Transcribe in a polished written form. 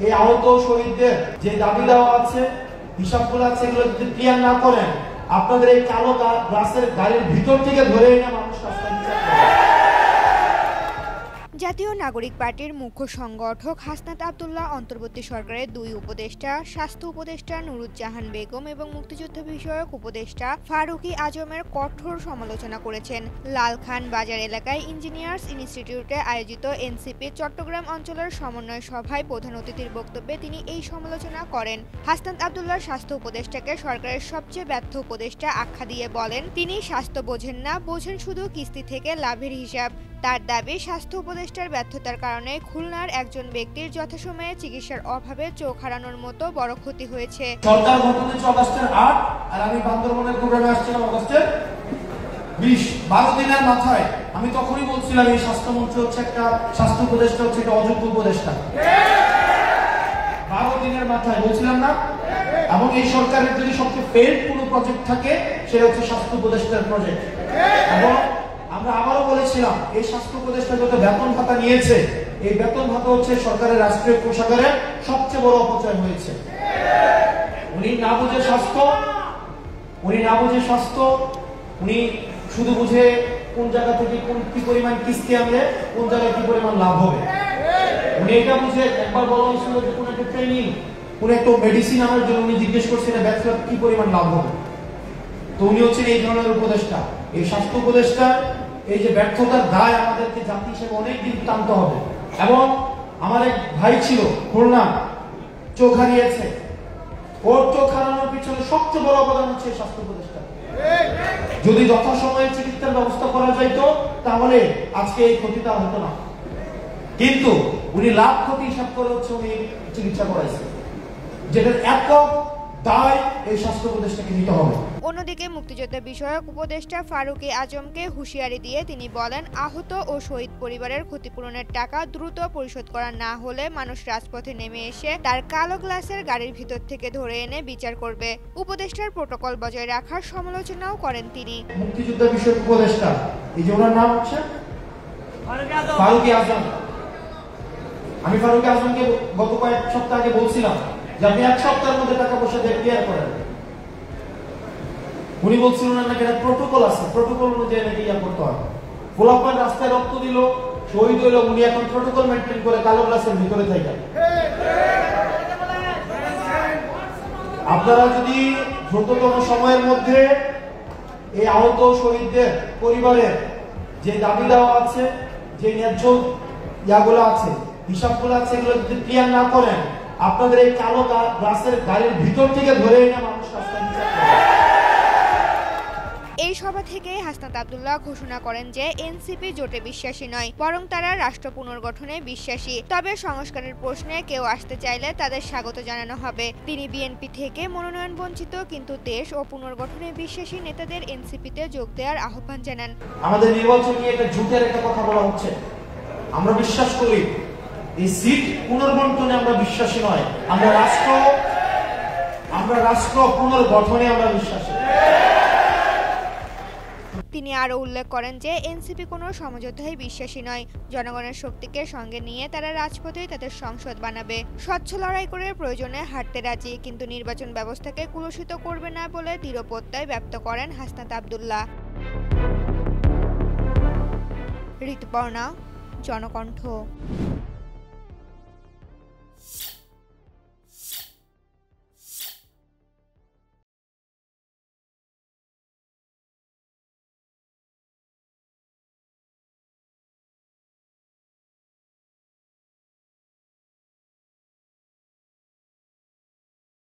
এই আহত শহীদদের যে দাবি দেওয়া আছে, হিসাবগুলো আছে, এগুলো যদি ক্লিয়ার না করেন আপনাদের এই কালো গ্লাসের গাড়ির ভিতর থেকে ধরে এনে মানুষ রাস্তায় বিচার করবে। জাতীয় নাগরিক পার্টির মুখ্য সংগঠক হাসনাত আব্দুল্লাহ অন্তর্বর্তী সরকারের দুই উপদেষ্টা, স্বাস্থ্য উপদেষ্টা নুরুজ্জাহান বেগম এবং মুক্তিযুদ্ধ বিষয়ক উপদেষ্টা ফারুকী আজমের কঠোর সমালোচনা করেছেন। লালখান বাজার এলাকায় ইঞ্জিনিয়ার্স ইনস্টিটিউটে আয়োজিত এনসিপি চট্টগ্রাম অঞ্চলের সমন্বয় সভায় প্রধান অতিথির বক্তব্যে তিনি এই সমালোচনা করেন। হাসনাত আব্দুল্লাহ স্বাস্থ্য উপদেষ্টাকে সরকারের সবচেয়ে ব্যর্থ উপদেষ্টা আখ্যা দিয়ে বলেন, তিনি স্বাস্থ্য বোঝেন না, বোঝেন শুধু কিস্তি থেকে লাভের হিসাব। তার দাবি, স্বাস্থ্য উপদেষ্টার ব্যর্থতার কারণে খুলনার একজন ব্যক্তির যথাসময়ে চিকিৎসার অভাবে চোখ হারানোর মতো বড় ক্ষতি হয়েছে। সরকার ঘটনা অগাস্টের 8 আর আমি বান্দরবনের প্রোগ্রামে আসছিলাম অগাস্টের 20, 12 দিনের মাথায় আমি তখনই বলছিলাম এই স্বাস্থ্যমন্ত্রী হচ্ছে একটা, স্বাস্থ্য উপদেষ্টা হচ্ছে একটা অযোগ্য উপদেষ্টা। 12 দিনের মাথায় বলছিলাম না? এবং এই সরকারের যদি সবচেয়ে ফেল্ড কোনো প্রজেক্ট থাকে সেটা হচ্ছে স্বাস্থ্য উপদেষ্টার প্রজেক্ট। এবং আমরা আবারও বলেছিলাম এই স্বাস্থ্য উপদেষ্টা যত বেতন ভাতা নিয়েছে, এই বেতন ভাতা হচ্ছে সরকারের রাষ্ট্রীয় কোষাগারের সবচেয়ে বড় অপচয় হয়েছে। উনি না বুঝে স্বাস্থ্য, উনি শুধু বুঝে কোন জায়গা থেকে কি পরিমাণ কিস্তি আনলে কোন জায়গায় কি পরিমাণ লাভ হবে। উনি এটা বুঝে, একবার বলা হয়েছিল যে কোন একটা ট্রেনিং, কোন একটা মেডিসিন আনার জন্য উনি জিজ্ঞেস করছিলেন ব্যাচেলর কি পরিমাণ লাভ হবে। তো উনি হচ্ছেন এই ধরনের উপদেষ্টা। এই স্বাস্থ্য উপদেষ্টা এই যে ব্যর্থতার দায় আমাদেরকে জাতি হিসেবে অনেকদিন টানতে হবে। এবং আমার এক ভাই ছিল খুলনা, চোখ হারিয়েছে, ওর চোখ হারানোর পিছনে সবচেয়ে বড় অবদান হচ্ছে স্বাস্থ্য উপদেষ্টা। যদি যথাসময়ে চিকিৎসার ব্যবস্থা করা যাইত তাহলে আজকে এই ক্ষতিটা হতো না, কিন্তু উনি লাভ ক্ষতি হিসাব করে হচ্ছে উনি চিকিৎসা করাইছে, যেটার একক দায় এই স্বাস্থ্য উপদেষ্টাকে নিতে হবে। অন্যদিকে মুক্তিযুদ্ধ বিষয়ক উপদেষ্টা ফারুকী আজমকে হুঁশিয়ারি দিয়ে তিনি বলেন, আহত ও শহীদ পরিবারের ক্ষতিপূরণের টাকা দ্রুত পরিশোধ করা না হলে মানুষ রাজপথে নেমে এসে তার কালো গ্লাসের গাড়ির ভিতর থেকে ধরে এনে বিচার করবে। উপদেষ্টার প্রটোকল বজায় রাখার সমালোচনাও করেন তিনি। মুক্তিযুদ্ধ বিষয়ক উপদেষ্টা, এই যে ওনার নাম হচ্ছে ফারুকী আজম। আমি ফারুকী আজমকে গত কয়েক সপ্তাহ আগে বলছিলাম যে আপনি 1 সপ্তাহের মধ্যে টাকা পয়সা দিয়ে ক্লিয়ার করেন। উনি বলছিলেন না এটা প্রটোকল আছে, প্রটোকল অনুযায়ী নাকি ইয়া করতে হয়। পোলাপান রাস্তায় রক্ত দিল, শহীদ হইল, উনি এখন প্রটোকল মেনটেন করে কালো গ্লাসের ভিতরে থাকেন। আপনারা যদি দ্রুততম সময়ের মধ্যে এই আহত শহীদদের পরিবারের যে দাবি দেওয়া আছে, যে ন্যায্য ইয়াগুলো আছে, হিসাবগুলো আছে, এগুলো যদি ক্লিয়ার না করেন আপনাদের এই কালো গ্লাসের গাড়ির ভিতর থেকে ধরে এনে মানুষ রাস্তায় বিচার করবে। এই সভা থেকে হাসনাত আব্দুল্লাহ ঘোষণা করেন যে এনসিপি জোটে বিশ্বাসী নয়, বরং তারা রাষ্ট্র পুনর্গঠনে বিশ্বাসী। তবে সংস্কারের প্রশ্নে কেউ আসতে চাইলে তাদের স্বাগত জানানো হবে। তিনি বিএনপি থেকে মনোনয়ন বঞ্চিত কিন্তু দেশ ও পুনর্গঠনে বিশ্বাসী নেতাদের এনসিপিতে যোগ দেওয়ার আহ্বান জানান। আমাদের নির্বাচন নিয়ে একটা জোটের একটা কথা বলা হচ্ছে, আমরা বিশ্বাস করি এই সিট পুনর্বন্টনে আমরা বিশ্বাসী নয়, আমরা রাষ্ট্র পুনর্গঠনে আমরা বিশ্বাসী। তিনি আরও উল্লেখ করেন যে এনসিপি কোনো সমঝোতায় বিশ্বাসী নয়। জনগণের শক্তিকে সঙ্গে নিয়ে তারা রাজপথেই তাদের সংসদ বানাবে। স্বচ্ছ লড়াই করে প্রয়োজনে হারতে রাজি, কিন্তু নির্বাচন ব্যবস্থাকে কলুষিত করবে না বলে দৃঢ় প্রত্যয় ব্যক্ত করেন হাসনাত আব্দুল্লাহ। ঋতুপর্ণা, জনকণ্ঠ।